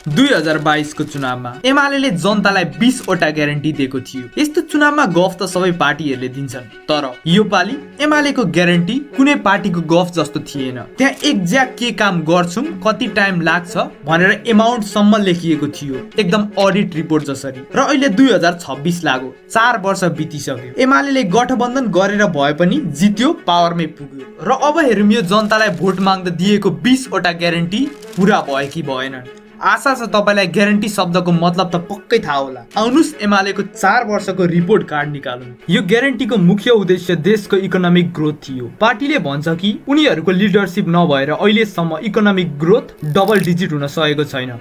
2022 को चुनावमा एमाले जनतालाई 20 वटा ग्यारेन्टी दिएको थियो। यस्तो चुनावमा गफ त सबै पार्टीहरूले दिन्छन्, तर यो पालि एमालेको ग्यारेन्टी कुनै पार्टीको गफ जस्तो थिएन। त्यहाँ एक्ज्याक्ट के काम गर्छौं, कति टाइम लाग्छ भनेर एमाउन्ट सम्म लेखिएको थियो, एकदम अडिट रिपोर्ट जसरी। र अहिले 2026 लाग्यो, 4 वर्ष बितिसक्यो। एमाले गठबन्धन गरेर भए पनि जित्यो, पावरमै पुग्यो। र अब हेरौँ यो जनतालाई भोट माग्दा दिएको 20 वटा ग्यारेन्टी पूरा भयो कि भएन। आशा छ तपाईलाई ग्यारेन्टी शब्दको मतलब त पक्कै थाहा होला। आउनुस् एमालेको 4 वर्षको रिपोर्ट कार्ड निकालौं। यो ग्यारेन्टीको मुख्य उद्देश्य देशको इकोनोमिक ग्रोथ थियो। पार्टीले भन्छ कि उनीहरूको लिडरशिप नभएर अहिलेसम्म इकोनोमिक ग्रोथ डबल डिजिट हुन सकेको छैन।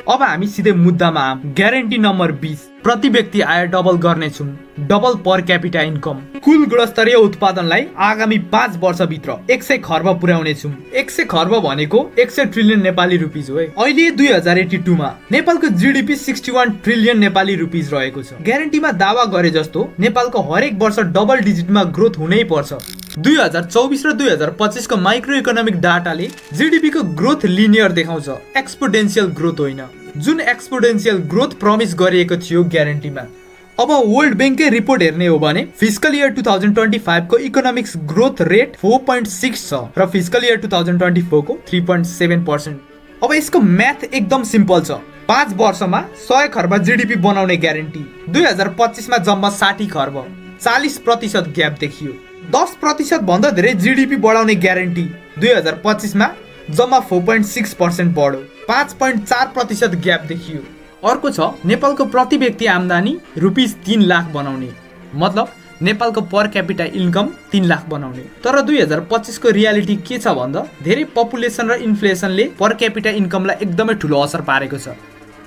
अब हामी सिधै मुद्दामा आम। ग्यारेन्टी नम्बर 20, प्रति व्यक्ति आय डबल गर्नेछौं, डबल पर क्यापिटा इन्कम। कुल गुणस्तरीय उत्पादनलाई आगामी 5 वर्षभित्र 100 खर्ब पुर्याउनेछौं। 100 खर्ब भनेको 100 ट्रिलियन नेपाली रुपिज हो। अहिले 2082 मा नेपालको जीडीपी 61 ट्रिलियन नेपाली रुपिज रहेको छ। ग्यारेन्टीमा दावा गरे जस्तो नेपालको हरेक वर्ष डबल डिजिटमा ग्रोथ हुनै पर्छ। 2024 र 2025 को माइक्रो इकोनोमिक डाटाले जीडीपी को ग्रोथ लिनियर देखाउँछ, एक्सपोनेन्शियल ग्रोथ होइन, जुन एक्सपोनेन्शियल ग्रोथ प्रमिस गरिएको थियो ग्यारेन्टीमा। अब वर्ल्ड बैंककै रिपोर्ट हेर्ने हो भने फिस्कल इयर 2025 को इकोनोमिक्स ग्रोथ रेट 4.6 छ र फिस्कल इयर 2024 को 3.7%। अब यसको म्याथ एकदम सिम्पल छ। 5 वर्षमा 100 खर्ब जीडीपी बनाउने ग्यारेन्टी, 2025 मा जम्मा 60 खर्ब, 40% ग्याप देखियो। 10% भन्दा धेरै जीडीपी बढाउने ग्यारेन्टी, 2025 मा जम्मा 4.6% बढ्यो, 5.4% ग्याप देखियो। अर्को छ नेपालको प्रति व्यक्ति आम्दानी रुपिस 3 लाख बनाउने, मतलब नेपालको पर क्यापिटा इन्कम 3 लाख बनाउने। तर 2025 को रियालिटी के छ भन्दा धेरै पपुलेसन र इन्फ्लेसनले पर क्यापिटा इन्कमलाई एकदमै ठुलो असर पारेको छ।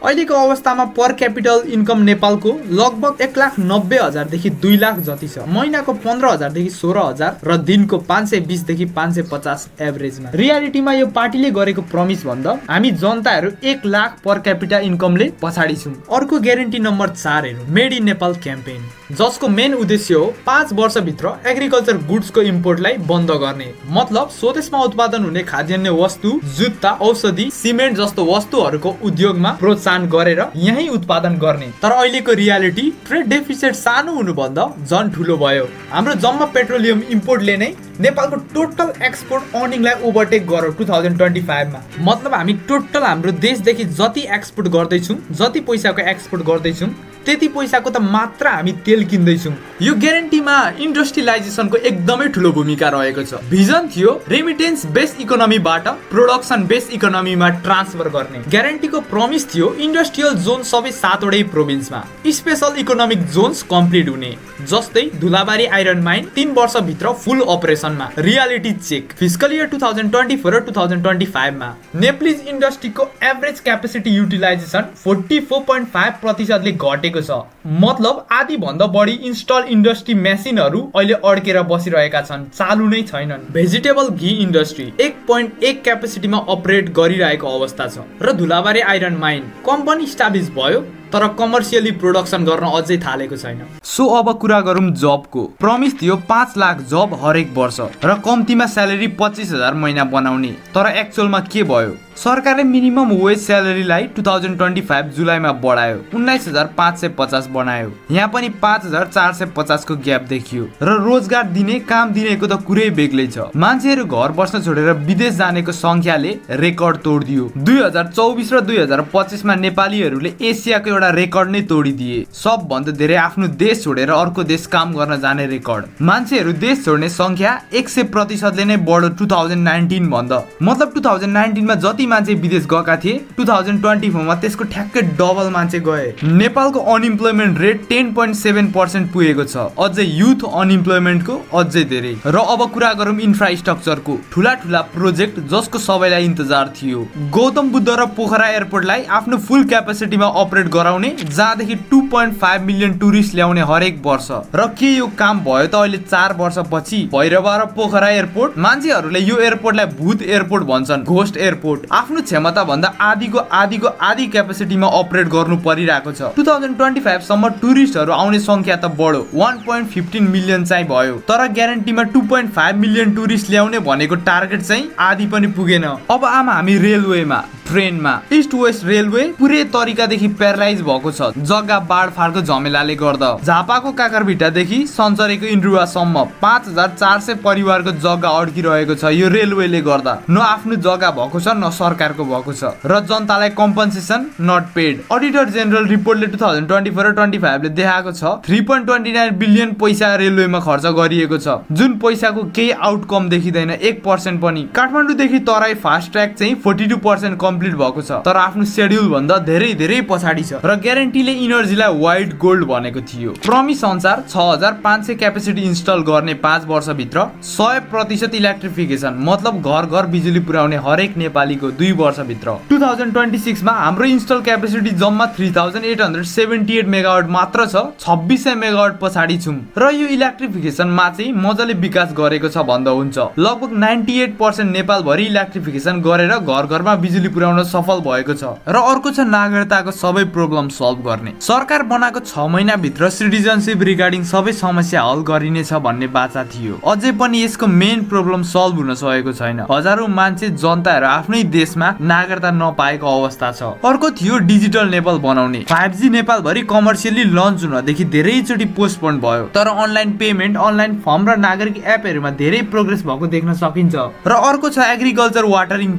अहिलेको अवस्थामा पर क्यापिटल इन्कम नेपालको लगभग 1,90,000 देखि 2 लाख जति छ। महिनाको 15,000 देखि 16,000 र दिनको 520 देखि 550 एभरेजमा। रियालिटीमा यो पार्टीले गरेको प्रमिस भन्दा हामी जनताहरू 1 लाख पर क्यापिटा इन्कमले पछाडि छौं। अर्को ग्यारेन्टी नम्बर 4 हेरौँ, मेड इन नेपाल क्याम्पेन, जसको मेन उद्देश्य हो 5 वर्षभित्र एग्रिकल्चर गुड्सको इम्पोर्टलाई बन्द गर्ने। मतलब स्वदेशमा उत्पादन हुने खाद्यान्न वस्तु, जुत्ता, औषधि, सिमेन्ट जस्तो वस्तुहरूको उद्योगमा प्रोत्साहन गरेर यही उत्पादन गर्ने। तर अहिलेको रियालिटी ट्रेड डेफिसिट सानो हुनुभन्दा झन् ठुलो भयो। हाम्रो जम्मा पेट्रोलियम इम्पोर्टले नै नेपालको टोटल एक्सपोर्ट अर्निङलाई ओभरटेक गर्यो 2025 मा। मतलब हामी टोटल हाम्रो देशदेखि जति एक्सपोर्ट गर्दैछौँ, जति पैसाको एक्सपोर्ट गर्दैछौँ, त्यति पैसाको त मात्र हामी तेल किन्दैछौँ। यो ग्यारेन्टीमा इन्डस्ट्रियलाइजेसनको एकदमै ठुलो भूमिका रहेको छ। भिजन थियो रेमिटेन्स बेस्ड इकोनोमीबाट प्रोडक्सन बेस्ड इकोनोमीमा ट्रान्सफर गर्ने। ग्यारेन्टीको प्रमिस थियो इन्डस्ट्रियल जोन सबै 7 वटै प्रोभिन्समा स्पेशल इकोनोमिक जोन्स कम्प्लिट हुने, जस्तै धुलाबारी आइरन माइन 3 वर्षभित्र फुल अपरेसनमा। रियालिटी चेक, फिस्कल इयर 2024 र 2025 मा नेप्लिज इन्डस्ट्रीको एभरेज क्यापेसिटी युटिलाइजेसन 44.5% ले घटेको छ। मतलब आधी भन्दा बढी इन्स्टल इन्डस्ट्री मेसिनहरू अहिले अड्केर बसिरहेका छन्, चालु नै छैनन्। भेजिटेबल घी इन्डस्ट्री 1.1 क्यापेसिटीमा अपरेट गरिरहेको अवस्था छ। र Dhulabari iron mine company establish भयो, तर कमर्सियली प्रोडक्सन गर्न अझै थालेको छैन। सो अब कुरा गरौँ जबको। प्रमिस थियो 5 लाख जब हरेक वर्ष र कम्तीमा स्यालेरी 25,000 महिना बनाउने। तर एक्चुअलमा के भयो? सरकारले मिनिमम वेज स्यालेरीलाई 2025 जुलाईमा बढायो, 19,550 बनायो। यहाँ पनि 5,450 को ग्याप देखियो। र रोजगार दिने, काम दिनेको त कुरै बेग्लै छ। मान्छेहरू घर बस्न छोडेर विदेश जानेको संख्याले रेकर्ड तोडिदियो। 2024 र 2025 मा नेपालीहरूले एसियाको एउटा रेकर्ड नै तोडिदिए। सबभन्दा धेरै आफ्नो देश छोडेर अर्को देश काम गर्न जाने रेकर्ड। मान्छेहरू देश छोड्ने संख्या 100% ले नै बढ्यो 2019 भन्दा। मतलब 2019 मा जति मान्छे विदेश गएका थिए 2024 मा त्यसको ठ्याक्कै डबल मान्छे गए। नेपालको अनइम्प्लोइमेन्ट रेट 10.7% पुगेको छ। अझै युथ अनइम्प्लोइमेन्टको अझै धेरै। र अब कुरा गरौँ इन्फ्रास्ट्रक्चरको। ठुला ठुला प्रोजेक्ट जसको सबैलाई इन्तजार थियो। गौतम बुद्ध र पोखरा एयरपोर्टलाई आफ्नो फुल क्यापेसिटीमा अपरेट गराउने गराउने जहाँदेखि 2.5 मिलियन टुरिस्ट ल्याउने हरेक वर्ष। र के यो काम भयो त अहिले 4 वर्षपछि? भैरवा र पोखरा एयरपोर्ट, मान्छेहरूले यो एयरपोर्टलाई भूत एयरपोर्ट भन्छन्, घोस्ट एयरपोर्ट। आफ्नो क्षमता भन्दा आधीको आधी क्यापेसिटीमा अपरेट गर्नु परिरहेको छ। 2025 सम्म टुरिस्टहरू आउने संख्या त बढ्यो, 1.15 मिलियन चाहिँ भयो, तर ग्यारेन्टीमा 2.5 मिलियन टुरिस्ट ल्याउने भनेको टार्गेट चाहिँ आधी पनि पुगेन। अब हामी रेलवेमा, ट्रेनमा इस्ट वेस्ट रेलवे पुरै तरिकादेखि प्यारालाइज भएको छ जग्गा बाडफाडको झमेलाले गर्दा। झापाको काकरभिट्टादेखि सञ्चरेको इन्द्रुवासम्म 5400 परिवारको जग्गा अड्किरहेको छ यो रेलवेले गर्दा। न आफ्नो जग्गा भएको छ न सरकारको भएको छ, र जनतालाई compensation not paid. Auditor general रिपोर्टले 2024 र 25 ले देखाएको छ 3.29 बिलियन पैसा रेलवेमा खर्च गरिएको छ, जुन पैसाको केही आउटकम देखिँदैन 1% पनि। काठमाडौँदेखि तराई फास्ट ट्र्याक चाहिँ 42% कम्प्लिट भएको छ, तर आफ्नो शेड्युल भन्दा धेरै पछाडि छ। र ग्यारेन्टीले इनर्जीलाई व्हाइट गोल्ड भनेको थियो। प्रमिस अनुसार 6500 क्यापेसिटी इन्स्टल गर्ने 5 वर्षभित्र 100% इलेक्ट्रिफिकेसन, मतलब घर घर बिजुली पुर्याउने हरेक नेपालीको 2 वर्षभित्र। 2026 मा हाम्रो इन्स्टल क्यापेसिटी जम्मा 3878 मेगावाट मात्र छ, 2600 मेगावाट पछाडि छौं। र यो इलेक्ट्रिफिकेसनमा चाहिँ मजाले विकास गरेको छ भन्दा हुन्छ। लगभग 98% नेपाल भरि इलेक्ट्रिफिकेसन गरेर घर घरमा बिजुली पुर्याउन सफल भएको छ। र अर्को छ नागरिकताको सबै प्रब्लम सल्भ गर्ने। सरकार बनाएको 6 महिना भित्र सिटिजनशिप रिगार्डिङ सबै समस्या हल गरिनेछ भन्ने बाचा थियो। अझै पनि यसको मेन प्रब्लम सल्भ हुन सकेको छैन। हजारौं मान्छे जनताहरू आफ्नै देशमा नागरिकता नपाएको अवस्था छ। अर्को थियो डिजिटल नेपाल बनाउने। 5G नेपाल भरि कमर्सियली लन्च हुनदेखि धेरैचोटि पोस्टपोन भयो, तर अनलाइन पेमेन्ट, अनलाइन फर्म र नागरिक एपहरुमा धेरै प्रोग्रेस भएको देख्न सकिन्छ। र अर्को छ एग्रिकल्चर वाटरिङ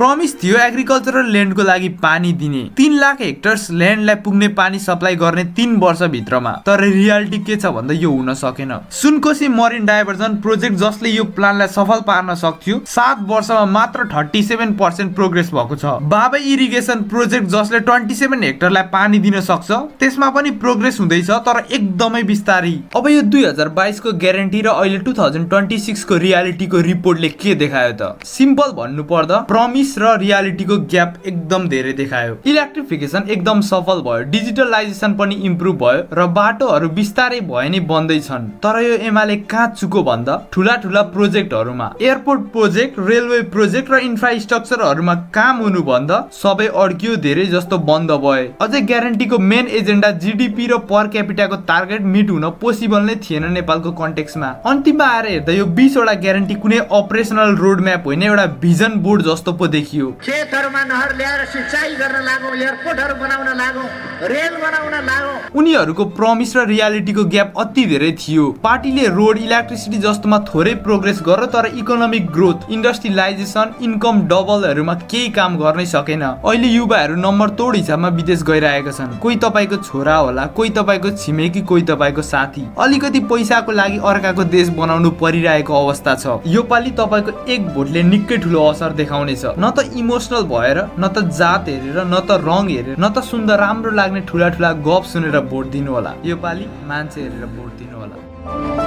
प्रमिस थियो एग्रिकल्चरल ल्यान्डको लागि पानी दिने, 3 लाख हेक्टर्स ल्यान्डलाई पुग्ने पानी सप्लाई गर्ने 3 वर्ष भित्रमा। तर रियालिटी के छ भन्दा यो हुन सकेन। सुनकोशी मरिन डाइभर्जन प्रोजेक्ट जसले यो प्लानलाई सफल पार्न सक्थ्यो 7 वर्षमा मात्र 37% प्रोग्रेस भएको छ। बाबे इरिगेसन प्रोजेक्ट जसले 27 हेक्टरलाई पानी दिन सक्छ त्यसमा पनि प्रोग्रेस हुँदैछ, तर एकदमै बिस्तारै। अब यो 2022 को ग्यारेन्टी र अहिले 2026 को रियालिटीको रिपोर्टले के देखायो त? सिम्पल भन्नु पर्दा प्रमिस र रियालिटीको ग्याप एकदम धेरै देखायो। इलेक्ट्रिफिकेसन एकदम सफल भयो, डिजिटलाइजेसन पनि इम्प्रुभ भयो र बाटोहरू बिस्तारै भए नै बन्दैछन्। तर यो एमाले कहाँ चुको भन्दा ठुला प्रोजेक्टहरूमा, एयरपोर्ट प्रोजेक्ट, रेलवे प्रोजेक्ट र इन्फ्रास्ट्रक्चरहरूमा काम हुनु भन्दा सबै अड्कियो, धेरै जस्तो बन्द भए। अझै ग्यारेन्टीको मेन एजेन्डा जीडीपी र पर क्यापिटाको टार्गेट मिट हुन पोसिबल नै थिएन नेपालको कन्टेक्स्टमा। अन्तिममा आएर हेर्दा यो 20 वटा ग्यारेन्टी कुनै अपरेसनल रोड म्याप होइन, एउटा भिजन बोर्ड जस्तो पो देखियो। खेतहरुमा नहर ल्याएर सिंचाइ गर्न लागौं, एयरपोर्टहरु बनाउन लागौं, रेल बनाउन लागौं। उनीहरूको प्रमिस र रियालिटीको ग्याप अति धेरै थियो। पार्टीले रोड, इलेक्ट्रिसिटी जस्तोमा थोरै प्रोग्रेस गर्यो, तर इकोनोमिक ग्रोथ, इन्डस्ट्रियलाइजेसन, इन्कम डबलहरुमा केही काम गर्नै सकेन। अहिले युवाहरू नम्बर तोड हिसाबमा विदेश गइरहेका छन्। कोही तपाईको छोरा होला, कोही तपाईको छिमेकी, कोही तपाईको साथी। अलिकति पैसाको लागि अर्काको देश बनाउनु परिरहेको अवस्था छ। यो पालि तपाईको एक भोटले निकै ठुलो असर देखाउनेछ। न त इमोसनल भएर, न त जात हेरेर, न त रङ हेरेर, न त सुन्दा राम्रो लाग्ने ठुला गफ सुनेर भोट दिनु होला। यो पालि मान्छे हेरेर भोट दिनु होला।